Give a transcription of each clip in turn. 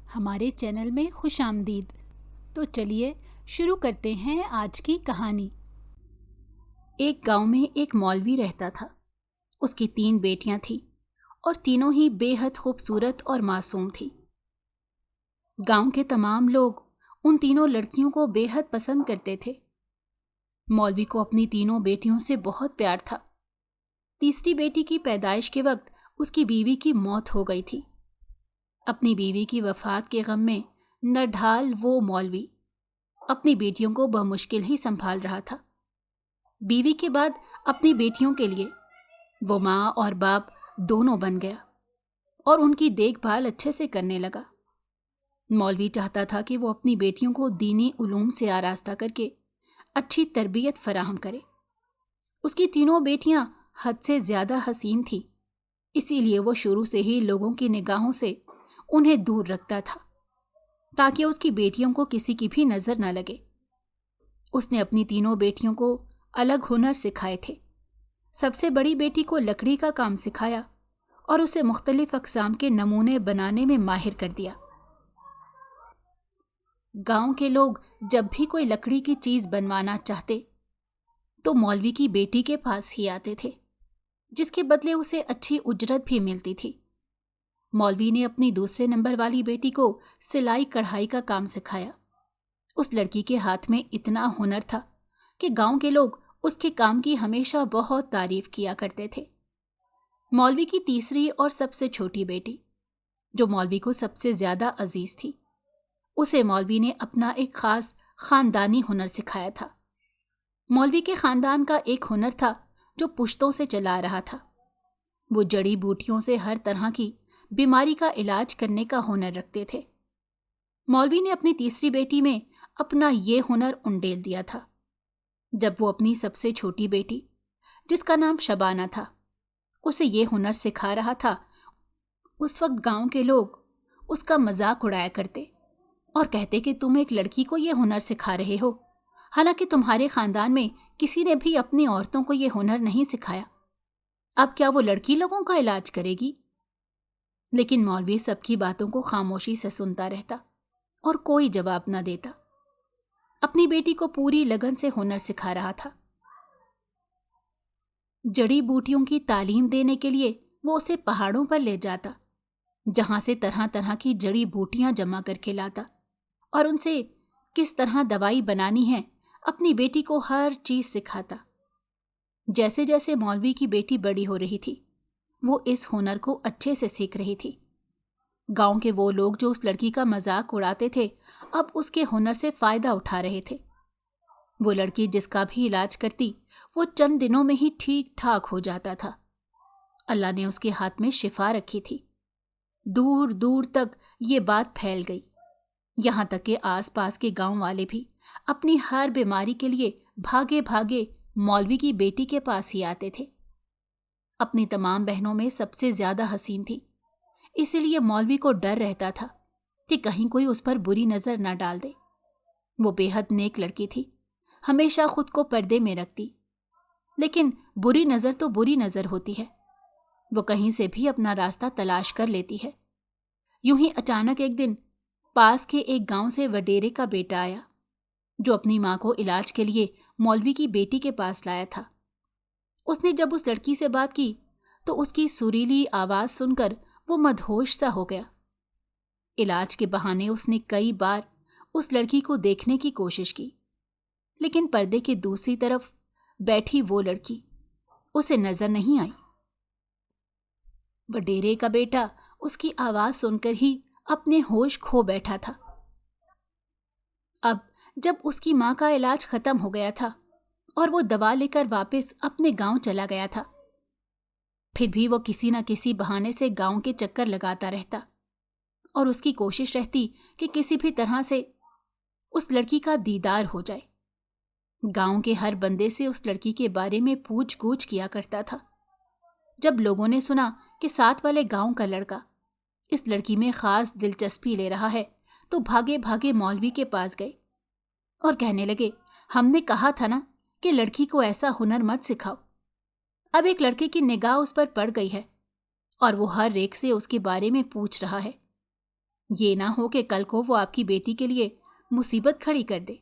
ہمارے چینل میں خوش آمدید۔ تو چلیے شروع کرتے ہیں آج کی کہانی۔ ایک گاؤں میں ایک مولوی رہتا تھا۔ اس کی 3 بیٹیاں تھیں اور تینوں ہی بے حد خوبصورت اور معصوم تھیں۔ گاؤں کے تمام لوگ ان تینوں لڑکیوں کو بے حد پسند کرتے تھے۔ مولوی کو اپنی تینوں بیٹیوں سے بہت پیار تھا۔ تیسری بیٹی کی پیدائش کے وقت اس کی بیوی کی موت ہو گئی تھی۔ اپنی بیوی کی وفات کے غم میں نڈھال وہ مولوی اپنی بیٹیوں کو بمشکل ہی سنبھال رہا تھا۔ بیوی کے بعد اپنی بیٹیوں کے لیے وہ ماں اور باپ دونوں بن گیا اور ان کی دیکھ بھال اچھے سے کرنے لگا۔ مولوی چاہتا تھا کہ وہ اپنی بیٹیوں کو دینی علوم سے آراستہ کر کے اچھی تربیت فراہم کرے۔ اس کی تینوں بیٹیاں حد سے زیادہ حسین تھیں، اسی لیے وہ شروع سے ہی لوگوں کی نگاہوں سے انہیں دور رکھتا تھا تاکہ اس کی بیٹیوں کو کسی کی بھی نظر نہ لگے۔ اس نے اپنی تینوں بیٹیوں کو الگ ہنر سکھائے تھے۔ سب سے بڑی بیٹی کو لکڑی کا کام سکھایا اور اسے مختلف اقسام کے نمونے بنانے میں ماہر کر دیا۔ گاؤں کے لوگ جب بھی کوئی لکڑی کی چیز بنوانا چاہتے تو مولوی کی بیٹی کے پاس ہی آتے تھے، جس کے بدلے اسے اچھی اجرت بھی ملتی تھی۔ مولوی نے اپنی دوسرے نمبر والی بیٹی کو سلائی کڑھائی کا کام سکھایا۔ اس لڑکی کے ہاتھ میں اتنا ہنر تھا کہ گاؤں کے لوگ اس کے کام کی ہمیشہ بہت تعریف کیا کرتے تھے۔ مولوی کی تیسری اور سب سے چھوٹی بیٹی، جو مولوی کو سب سے زیادہ عزیز تھی، اسے مولوی نے اپنا ایک خاص خاندانی ہنر سکھایا تھا۔ مولوی کے خاندان کا ایک ہنر تھا جو پشتوں سے چلا آ رہا تھا۔ وہ جڑی بوٹیوں سے ہر طرح کی بیماری کا علاج کرنے کا ہنر رکھتے تھے۔ مولوی نے اپنی تیسری بیٹی میں اپنا یہ ہنر انڈیل دیا تھا۔ جب وہ اپنی سب سے چھوٹی بیٹی، جس کا نام شبانہ تھا، اسے یہ ہنر سکھا رہا تھا، اس وقت گاؤں کے لوگ اس کا مذاق اڑایا کرتے اور کہتے کہ تم ایک لڑکی کو یہ ہنر سکھا رہے ہو، حالانکہ تمہارے خاندان میں کسی نے بھی اپنی عورتوں کو یہ ہنر نہیں سکھایا۔ اب کیا وہ لڑکی لوگوں کا علاج کرے گی؟ لیکن مولوی سب کی باتوں کو خاموشی سے سنتا رہتا اور کوئی جواب نہ دیتا۔ اپنی بیٹی کو پوری لگن سے ہنر سکھا رہا تھا۔ جڑی بوٹیوں کی تعلیم دینے کے لیے وہ اسے پہاڑوں پر لے جاتا، جہاں سے طرح طرح کی جڑی بوٹیاں جمع کر کے لاتا اور ان سے کس طرح دوائی بنانی ہے اپنی بیٹی کو ہر چیز سکھاتا۔ جیسے جیسے مولوی کی بیٹی بڑی ہو رہی تھی، وہ اس ہنر کو اچھے سے سیکھ رہی تھی۔ گاؤں کے وہ لوگ جو اس لڑکی کا مذاق اڑاتے تھے، اب اس کے ہنر سے فائدہ اٹھا رہے تھے۔ وہ لڑکی جس کا بھی علاج کرتی، وہ چند دنوں میں ہی ٹھیک ٹھاک ہو جاتا تھا۔ اللہ نے اس کے ہاتھ میں شفا رکھی تھی۔ دور دور تک یہ بات پھیل گئی، یہاں تک کہ آس پاس کے گاؤں والے بھی اپنی ہر بیماری کے لیے بھاگے بھاگے مولوی کی بیٹی کے پاس ہی آتے تھے۔ اپنی تمام بہنوں میں سب سے زیادہ حسین تھی، اسی لیے مولوی کو ڈر رہتا تھا کہ کہیں کوئی اس پر بری نظر نہ ڈال دے۔ وہ بے حد نیک لڑکی تھی، ہمیشہ خود کو پردے میں رکھتی، لیکن بری نظر تو بری نظر ہوتی ہے، وہ کہیں سے بھی اپنا راستہ تلاش کر لیتی ہے۔ یوں ہی اچانک ایک دن پاس کے ایک گاؤں سے وڈیرے کا بیٹا آیا، جو اپنی ماں کو علاج کے لیے مولوی کی بیٹی کے پاس لایا تھا۔ اس نے جب اس لڑکی سے بات کی تو اس کی سریلی آواز سن کر وہ مدہوش سا ہو گیا۔ علاج کے بہانے اس نے کئی بار اس لڑکی کو دیکھنے کی کوشش کی، لیکن پردے کے دوسری طرف بیٹھی وہ لڑکی اسے نظر نہیں آئی۔ وڈیرے کا بیٹا اس کی آواز سن کر ہی اپنے ہوش کھو بیٹھا تھا۔ اب جب اس کی ماں کا علاج ختم ہو گیا تھا اور وہ دوا لے کر واپس اپنے گاؤں چلا گیا تھا، پھر بھی وہ کسی نہ کسی بہانے سے گاؤں کے چکر لگاتا رہتا اور اس کی کوشش رہتی کہ کسی بھی طرح سے اس لڑکی کا دیدار ہو جائے۔ گاؤں کے ہر بندے سے اس لڑکی کے بارے میں پوچھ گچھ کیا کرتا تھا۔ جب لوگوں نے سنا کہ ساتھ والے گاؤں کا لڑکا اس لڑکی میں خاص دلچسپی لے رہا ہے تو بھاگے بھاگے مولوی کے پاس گئے اور کہنے لگے، ہم نے کہا تھا نا کہ لڑکی کو ایسا ہنر مت سکھاؤ۔ اب ایک لڑکے کی نگاہ اس پر پڑ گئی ہے اور وہ ہر ایک سے اس کے بارے میں پوچھ رہا ہے۔ یہ نہ ہو کہ کل کو وہ آپ کی بیٹی کے لیے مصیبت کھڑی کر دے۔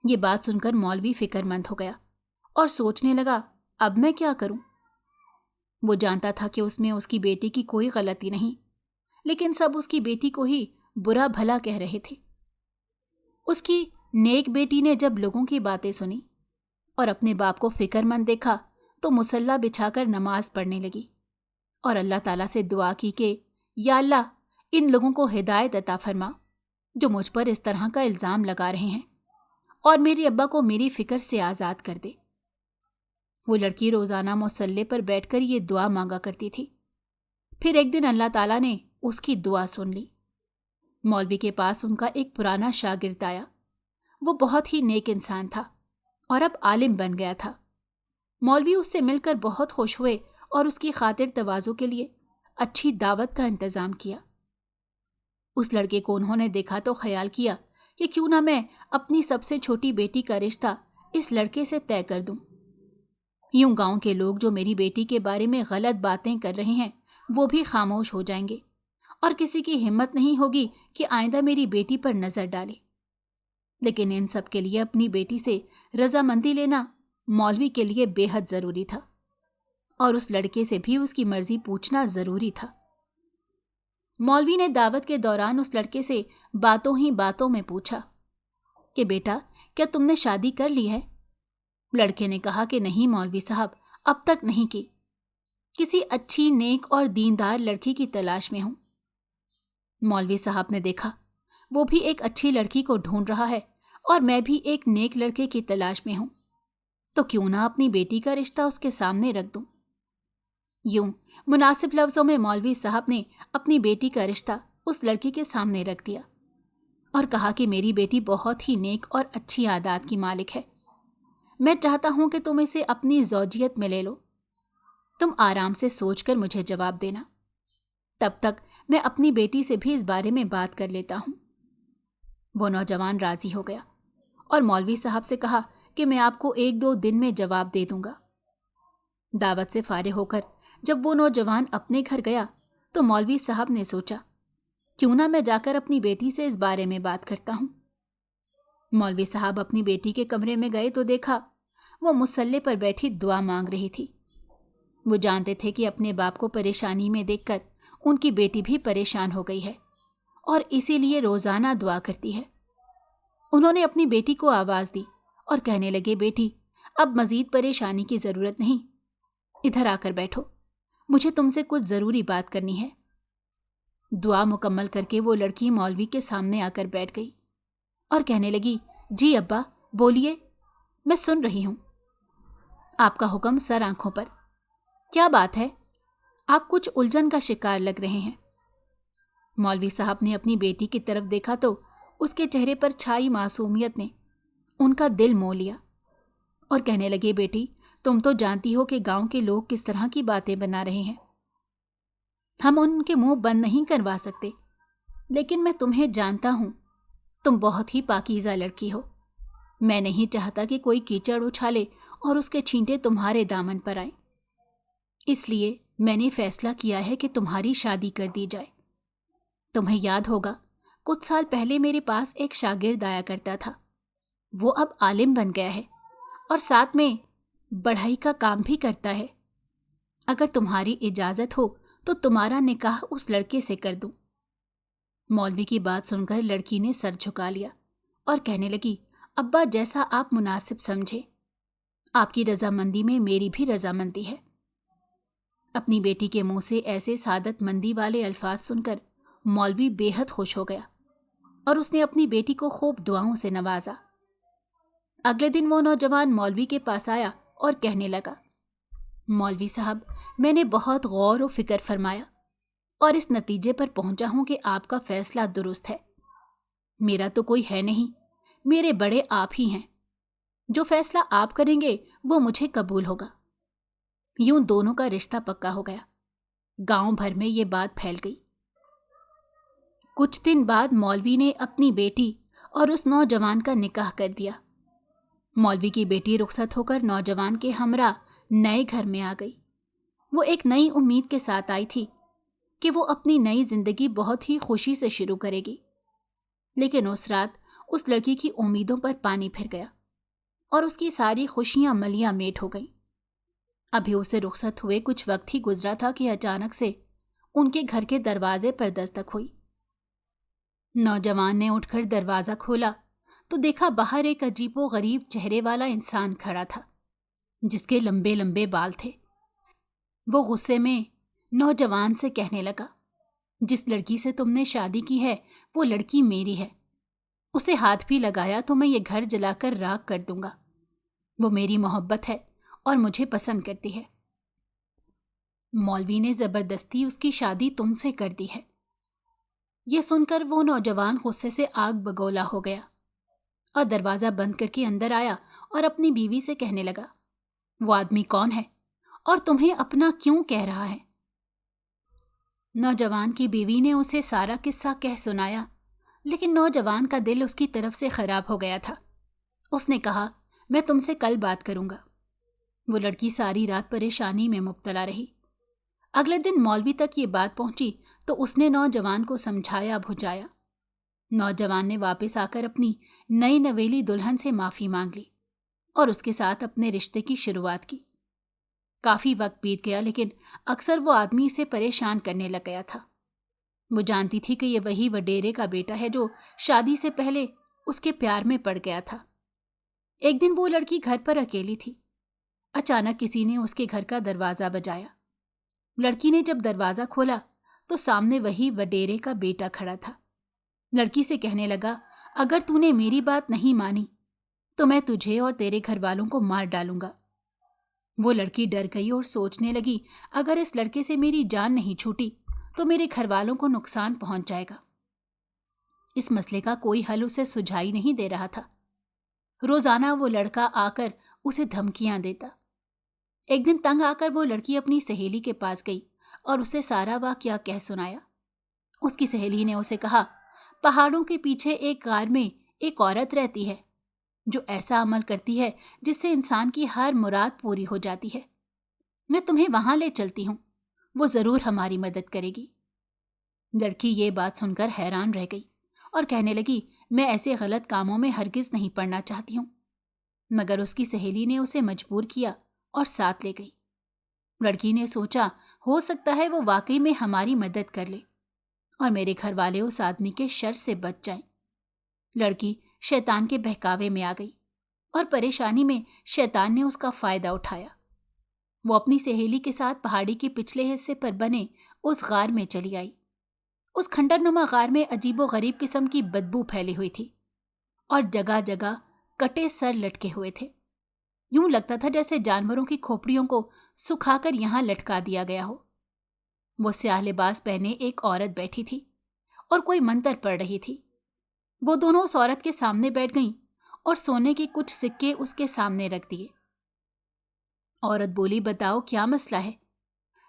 یہ بات سن کر مولوی فکر مند ہو گیا اور سوچنے لگا، اب میں کیا کروں؟ وہ جانتا تھا کہ اس میں اس کی بیٹی کی کوئی غلطی نہیں، لیکن سب اس کی بیٹی کو ہی برا بھلا کہہ رہے تھے۔ اس کی نیک بیٹی نے جب لوگوں کی باتیں سنی اور اپنے باپ کو فکر مند دیکھا تو مصلی بچھا کر نماز پڑھنے لگی اور اللہ تعالیٰ سے دعا کی کہ یا اللہ، ان لوگوں کو ہدایت عطا فرما جو مجھ پر اس طرح کا الزام لگا رہے ہیں، اور میرے ابا کو میری فکر سے آزاد کر دے۔ وہ لڑکی روزانہ مصلی پر بیٹھ کر یہ دعا مانگا کرتی تھی۔ پھر ایک دن اللہ تعالیٰ نے اس کی دعا سن لی۔ مولوی کے پاس ان کا ایک پرانا شاگرد آیا۔ وہ بہت ہی نیک انسان تھا اور اب عالم بن گیا تھا۔ مولوی اس سے مل کر بہت خوش ہوئے اور اس کی خاطر تواضع کے لیے اچھی دعوت کا انتظام کیا۔ اس لڑکے کو انہوں نے دیکھا تو خیال کیا کہ کیوں نہ میں اپنی سب سے چھوٹی بیٹی کا رشتہ اس لڑکے سے طے کر دوں۔ یوں گاؤں کے لوگ جو میری بیٹی کے بارے میں غلط باتیں کر رہے ہیں وہ بھی خاموش ہو جائیں گے، اور کسی کی ہمت نہیں ہوگی کہ آئندہ میری بیٹی پر نظر ڈالے۔ لیکن ان سب کے لیے اپنی بیٹی سے رضامندی لینا مولوی کے لیے بے حد ضروری تھا، اور اس لڑکے سے بھی اس کی مرضی پوچھنا ضروری تھا۔ مولوی نے دعوت کے دوران اس لڑکے سے باتوں ہی باتوں میں پوچھا کہ بیٹا، کیا تم نے شادی کر لی ہے؟ لڑکے نے کہا کہ نہیں مولوی صاحب، اب تک نہیں کی، کسی اچھی نیک اور دیندار لڑکی کی تلاش میں ہوں۔ مولوی صاحب نے دیکھا وہ بھی ایک اچھی لڑکی کو ڈھونڈ رہا ہے اور میں بھی ایک نیک لڑکے کی تلاش میں ہوں، تو کیوں نہ اپنی بیٹی کا رشتہ اس کے سامنے رکھ دوں۔ یوں مناسب لفظوں میں مولوی صاحب نے اپنی بیٹی کا رشتہ اس لڑکی کے سامنے رکھ دیا اور کہا کہ میری بیٹی بہت ہی نیک اور اچھی عادات کی مالک ہے، میں چاہتا ہوں کہ تم اسے اپنی زوجیت میں لے لو۔ تم آرام سے سوچ کر مجھے جواب دینا، تب تک میں اپنی بیٹی سے بھی اس بارے میں بات کر لیتا ہوں۔ وہ نوجوان راضی ہو گیا اور مولوی صاحب سے کہا کہ میں آپ کو 1-2 دن میں جواب دے دوں گا۔ دعوت سے فارغ ہو کر جب وہ نوجوان اپنے گھر گیا تو مولوی صاحب نے سوچا کیوں نہ میں جا کر اپنی بیٹی سے اس بارے میں بات کرتا ہوں۔ مولوی صاحب اپنی بیٹی کے کمرے میں گئے تو دیکھا وہ مصلی پر بیٹھی دعا مانگ رہی تھی۔ وہ جانتے تھے کہ اپنے باپ کو پریشانی میں دیکھ کر ان کی بیٹی بھی پریشان ہو گئی ہے اور اسی لیے روزانہ دعا کرتی ہے۔ انہوں نے اپنی بیٹی کو آواز دی اور کہنے لگے، بیٹی، اب مزید پریشانی کی ضرورت نہیں، ادھر آ کر بیٹھو، مجھے تم سے کچھ ضروری بات کرنی ہے۔ دعا مکمل کر کے وہ لڑکی مولوی کے سامنے آ کر بیٹھ گئی اور کہنے لگی، جی ابا بولیے، میں سن رہی ہوں۔ آپ کا حکم سر آنکھوں پر، کیا بات ہے؟ آپ کچھ الجھن کا شکار لگ رہے ہیں۔ مولوی صاحب نے اپنی بیٹی کی طرف دیکھا تو اس کے چہرے پر چھائی معصومیت نے ان کا دل مو لیا اور کہنے لگے، بیٹی، تم تو جانتی ہو کہ گاؤں کے لوگ کس طرح کی باتیں بنا رہے ہیں، ہم ان کے منہ بند نہیں کروا سکتے، لیکن میں تمہیں جانتا ہوں، تم بہت ہی پاکیزہ لڑکی ہو، میں نہیں چاہتا کہ کوئی کیچڑ اچھالے اور اس کے چھینٹے تمہارے دامن پر آئیں، اس لیے میں نے فیصلہ کیا ہے کہ تمہاری شادی کر دی جائے۔ تمہیں یاد ہوگا کچھ سال پہلے میرے پاس ایک شاگرد آیا کرتا تھا، وہ اب عالم بن گیا ہے اور ساتھ میں بڑھائی کا کام بھی کرتا ہے۔ اگر تمہاری اجازت ہو تو تمہارا نکاح اس لڑکے سے کر دوں۔ مولوی کی بات سن کر لڑکی نے سر جھکا لیا اور کہنے لگی، ابا جیسا آپ مناسب سمجھے، آپ کی رضامندی میں میری بھی رضامندی ہے۔ اپنی بیٹی کے منہ سے ایسے سعادت مندی والے الفاظ سن کر مولوی بے حد خوش ہو گیا اور اس نے اپنی بیٹی کو خوب دعاؤں سے نوازا۔ اگلے دن وہ نوجوان مولوی کے پاس آیا اور کہنے لگا، مولوی صاحب، میں نے بہت غور و فکر فرمایا اور اس نتیجے پر پہنچا ہوں کہ آپ کا فیصلہ درست ہے۔ میرا تو کوئی ہے نہیں، میرے بڑے آپ ہی ہیں، جو فیصلہ آپ کریں گے وہ مجھے قبول ہوگا۔ یوں دونوں کا رشتہ پکا ہو گیا۔ گاؤں بھر میں یہ بات پھیل گئی۔ کچھ دن بعد مولوی نے اپنی بیٹی اور اس نوجوان کا نکاح کر دیا۔ مولوی کی بیٹی رخصت ہو کر نوجوان کے ہمراہ نئے گھر میں آ گئی۔ وہ ایک نئی امید کے ساتھ آئی تھی کہ وہ اپنی نئی زندگی بہت ہی خوشی سے شروع کرے گی، لیکن اس رات اس لڑکی کی امیدوں پر پانی پھر گیا اور اس کی ساری خوشیاں ملیاں میٹ ہو گئیں۔ ابھی اسے رخصت ہوئے کچھ وقت ہی گزرا تھا کہ اچانک سے ان کے گھر کے دروازے پر دستک ہوئی۔ نوجوان نے اٹھ کر دروازہ کھولا تو دیکھا باہر ایک عجیب و غریب چہرے والا انسان کھڑا تھا جس کے لمبے لمبے بال تھے۔ وہ غصے میں نوجوان سے کہنے لگا، جس لڑکی سے تم نے شادی کی ہے وہ لڑکی میری ہے، اسے ہاتھ بھی لگایا تو میں یہ گھر جلا کر راکھ کر دوں گا۔ وہ میری محبت ہے اور مجھے پسند کرتی ہے۔ مولوی نے زبردستی اس کی شادی تم سے کر دی ہے۔ یہ سن کر وہ نوجوان غصے سے آگ بگولا ہو گیا اور دروازہ بند کر کے اندر آیا اور اپنی بیوی سے کہنے لگا، وہ آدمی کون ہے اور تمہیں اپنا کیوں کہہ رہا ہے؟ نوجوان کی بیوی نے اسے سارا قصہ کہہ سنایا، لیکن نوجوان کا دل اس کی طرف سے خراب ہو گیا تھا۔ اس نے کہا، میں تم سے کل بات کروں گا۔ وہ لڑکی ساری رات پریشانی میں مبتلا رہی۔ اگلے دن مولوی تک یہ بات پہنچی تو اس نے نوجوان کو سمجھایا بجھایا۔ نوجوان نے واپس آ کر اپنی نئی نویلی دلہن سے معافی مانگ لی اور اس کے ساتھ اپنے رشتے کی شروعات کی۔ کافی وقت بیت گیا لیکن اکثر وہ آدمی اسے پریشان کرنے لگ گیا تھا۔ وہ جانتی تھی کہ یہ وہی وڈیرے کا بیٹا ہے جو شادی سے پہلے اس کے پیار میں پڑ گیا تھا۔ ایک دن وہ لڑکی گھر پر اکیلی تھی۔ اچانک کسی نے اس کے گھر کا دروازہ بجایا۔ لڑکی نے جب دروازہ کھولا تو سامنے وہی وڈیرے کا بیٹا کھڑا تھا۔ لڑکی سے کہنے لگا، اگر تو نے میری بات نہیں مانی تو میں تجھے اور تیرے گھر والوں کو مار ڈالوں گا۔ وہ لڑکی ڈر گئی اور سوچنے لگی، اگر اس لڑکے سے میری جان نہیں چھوٹی تو میرے گھر والوں کو نقصان پہنچ جائے گا۔ اس مسئلے کا کوئی حل اسے سجھائی نہیں دے رہا تھا۔ روزانہ وہ لڑکا آ کر اسے دھمکیاں دیتا۔ ایک دن تنگ آ کر وہ لڑکی اپنی سہیلی کے پاس گئی اور اسے سارا واقعہ کہہ سنایا۔ اس کی سہیلی نے اسے کہا، پہاڑوں کے پیچھے ایک غار میں ایک عورت رہتی ہے جو ایسا عمل کرتی ہے جس سے انسان کی ہر مراد پوری ہو جاتی ہے۔ میں تمہیں وہاں لے چلتی ہوں، وہ ضرور ہماری مدد کرے گی۔ لڑکی یہ بات سن کر حیران رہ گئی اور کہنے لگی، میں ایسے غلط کاموں میں ہرگز نہیں پڑنا چاہتی ہوں۔ مگر اس کی سہیلی نے اسے مجبور کیا اور ساتھ لے گئی۔ لڑکی نے سوچا، ہو سکتا ہے وہ واقعی میں ہماری مدد کر لے اور میرے گھر والے اس آدمی کے شر سے بچ جائیں۔ لڑکی شیطان کے بہکاوے میں آ گئی اور پریشانی میں شیطان نے اس کا فائدہ اٹھایا۔ وہ اپنی سہیلی کے ساتھ پہاڑی کے پچھلے حصے پر بنے اس غار میں چلی آئی۔ اس کھنڈر نما غار میں عجیب و غریب قسم کی بدبو پھیلی ہوئی تھی اور جگہ جگہ کٹے سر لٹکے ہوئے تھے۔ یوں لگتا تھا جیسے جانوروں کی کھوپڑیوں کو سکھا کر یہاں لٹکا دیا گیا ہو۔ وہ سیاہ لباس پہنے ایک عورت بیٹھی تھی اور کوئی منتر پڑھ رہی تھی۔ وہ دونوں اس عورت کے سامنے بیٹھ گئیں اور سونے کے کچھ سکے اس کے سامنے رکھ دیے۔ عورت بولی، بتاؤ کیا مسئلہ ہے؟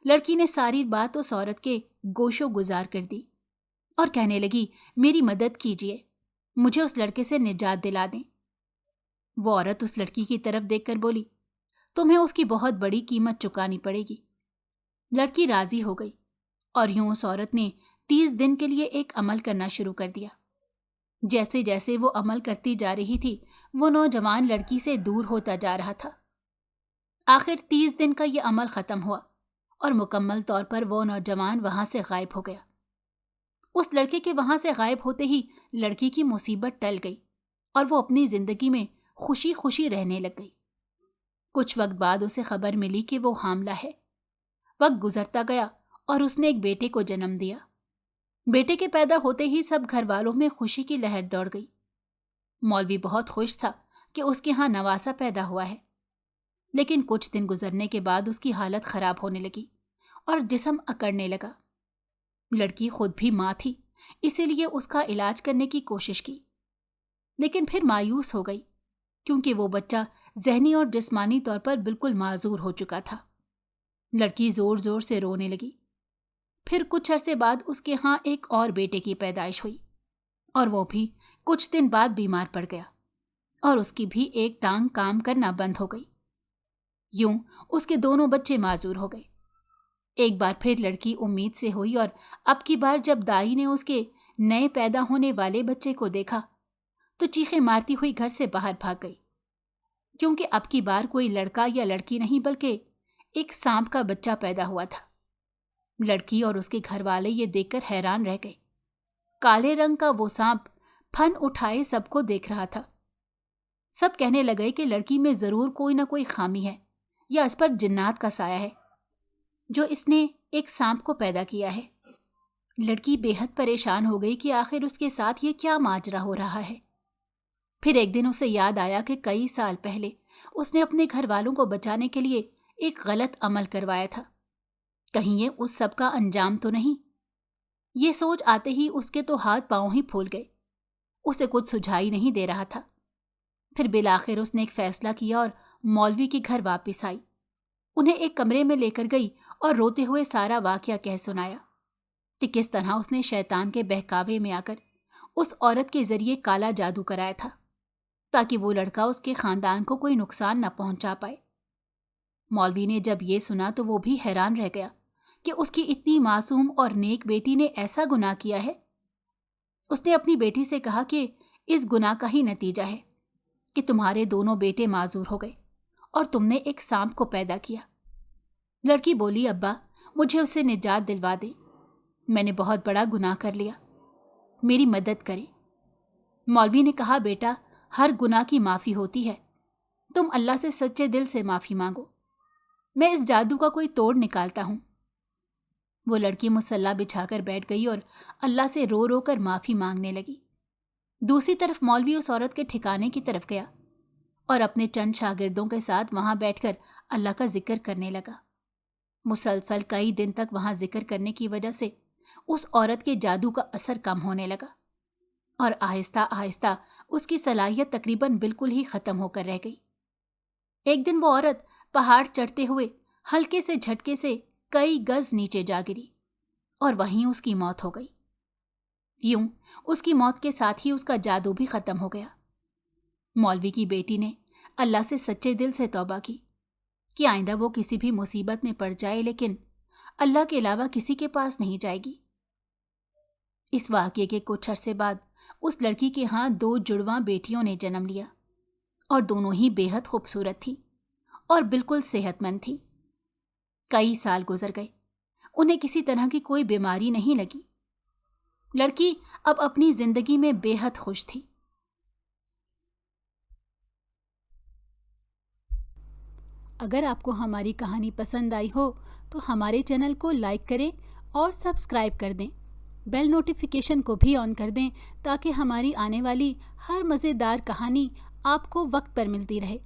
لڑکی نے ساری بات اس عورت کے گوشو گزار کر دی اور کہنے لگی، میری مدد کیجیے، مجھے اس لڑکے سے نجات دلا دیں۔ وہ عورت اس لڑکی کی طرف دیکھ کر بولی، تمہیں اس کی بہت بڑی قیمت چکانی پڑے گی۔ لڑکی راضی ہو گئی اور یوں اس عورت نے 30 دن کے لیے ایک عمل کرنا شروع کر دیا۔ جیسے جیسے وہ عمل کرتی جا رہی تھی وہ نوجوان لڑکی سے دور ہوتا جا رہا تھا۔ آخر 30 دن کا یہ عمل ختم ہوا اور مکمل طور پر وہ نوجوان وہاں سے غائب ہو گیا۔ اس لڑکے کے وہاں سے غائب ہوتے ہی لڑکی کی مصیبت ٹل گئی اور وہ اپنی زندگی میں خوشی خوشی رہنے لگ گئی۔ کچھ وقت بعد اسے خبر ملی کہ وہ حاملہ ہے۔ وقت گزرتا گیا اور اس نے ایک بیٹے کو جنم دیا۔ بیٹے کے پیدا ہوتے ہی سب گھر والوں میں خوشی کی لہر دوڑ گئی۔ مولوی بہت خوش تھا کہ اس کے ہاں نواسا پیدا ہوا ہے، لیکن کچھ دن گزرنے کے بعد اس کی حالت خراب ہونے لگی اور جسم اکڑنے لگا۔ لڑکی خود بھی ماں تھی، اسی لیے اس کا علاج کرنے کی کوشش کی، لیکن پھر مایوس ہو گئی کیونکہ وہ بچہ ذہنی اور جسمانی طور پر بالکل معذور ہو چکا تھا۔ لڑکی زور زور سے رونے لگی۔ پھر کچھ عرصے بعد اس کے ہاں ایک اور بیٹے کی پیدائش ہوئی اور وہ بھی کچھ دن بعد بیمار پڑ گیا اور اس کی بھی ایک ٹانگ کام کرنا بند ہو گئی۔ یوں اس کے دونوں بچے معذور ہو گئے۔ ایک بار پھر لڑکی امید سے ہوئی اور اب کی بار جب دائی نے اس کے نئے پیدا ہونے والے بچے کو دیکھا تو چیخیں مارتی ہوئی گھر سے باہر بھاگ گئی، کیونکہ اب کی بار کوئی لڑکا یا لڑکی نہیں بلکہ ایک سانپ کا بچہ پیدا ہوا تھا۔ لڑکی اور اس کے گھر والے یہ دیکھ کر حیران رہ گئے۔ کالے رنگ کا وہ سانپ پھن اٹھائے سب کو دیکھ رہا تھا۔ سب کہنے لگے کہ لڑکی میں ضرور کوئی نہ کوئی خامی ہے یا اس پر جنات کا سایہ ہے جو اس نے ایک سانپ کو پیدا کیا ہے۔ لڑکی بے حد پریشان ہو گئی کہ آخر اس کے ساتھ یہ کیا ماجرا ہو رہا ہے۔ پھر ایک دن اسے یاد آیا کہ کئی سال پہلے اس نے اپنے گھر والوں کو بچانے کے لیے ایک غلط عمل کروایا تھا، کہیں یہ اس سب کا انجام تو نہیں۔ یہ سوچ آتے ہی اس کے تو ہاتھ پاؤں ہی پھول گئے، اسے کچھ سجھائی نہیں دے رہا تھا۔ پھر بالآخر اس نے ایک فیصلہ کیا اور مولوی کے گھر واپس آئی، انہیں ایک کمرے میں لے کر گئی اور روتے ہوئے سارا واقعہ کہہ سنایا کہ کس طرح اس نے شیطان کے بہکاوے میں آ کر اس عورت کے ذریعے کالا جادو کرایا تھا تاکہ وہ لڑکا اس کے خاندان کو کوئی نقصان نہ پہنچا پائے۔ مولوی نے جب یہ سنا تو وہ بھی حیران رہ گیا کہ اس کی اتنی معصوم اور نیک بیٹی نے ایسا گناہ کیا ہے۔ اس نے اپنی بیٹی سے کہا کہ اس گناہ کا ہی نتیجہ ہے کہ تمہارے دونوں بیٹے معذور ہو گئے اور تم نے ایک سانپ کو پیدا کیا۔ لڑکی بولی، ابا مجھے اس سے نجات دلوا دیں، میں نے بہت بڑا گناہ کر لیا، میری مدد کریں۔ مولوی نے کہا، بیٹا ہر گناہ کی معافی ہوتی ہے، تم اللہ سے سچے دل سے معافی مانگو، میں اس جادو کا کوئی توڑ نکالتا ہوں۔ وہ لڑکی مصلی بچھا کر بیٹھ گئی اور اللہ سے رو رو کر معافی مانگنے لگی۔ دوسری طرف مولوی اس عورت کے ٹھکانے کی طرف گیا اور اپنے چند شاگردوں کے ساتھ وہاں بیٹھ کر اللہ کا ذکر کرنے لگا۔ مسلسل کئی دن تک وہاں ذکر کرنے کی وجہ سے اس عورت کے جادو کا اثر کم ہونے لگا اور آہستہ آہستہ اس کی صلاحیت تقریباً بالکل ہی ختم ہو کر رہ گئی۔ ایک دن وہ عورت پہاڑ چڑھتے ہوئے ہلکے سے جھٹکے سے کئی گز نیچے جا گری اور وہیں اس کی موت ہو گئی۔ یوں اس کی موت کے ساتھ ہی اس کا جادو بھی ختم ہو گیا۔ مولوی کی بیٹی نے اللہ سے سچے دل سے توبہ کی کہ آئندہ وہ کسی بھی مصیبت میں پڑ جائے لیکن اللہ کے علاوہ کسی کے پاس نہیں جائے گی۔ اس واقعے کے کچھ عرصے بعد اس لڑکی کے ہاں 2 جڑواں بیٹیوں نے جنم لیا اور دونوں ہی بے حد خوبصورت تھیں اور بالکل صحت مند تھیں۔ کئی سال گزر گئے، انہیں کسی طرح کی کوئی بیماری نہیں لگی۔ لڑکی اب اپنی زندگی میں بے حد خوش تھی۔ اگر آپ کو ہماری کہانی پسند آئی ہو تو ہمارے چینل کو لائک کریں اور سبسکرائب کر دیں۔ بیل نوٹیفیکیشن کو بھی آن کر دیں تاکہ ہماری آنے والی ہر مزیدار کہانی آپ کو وقت پر ملتی رہے۔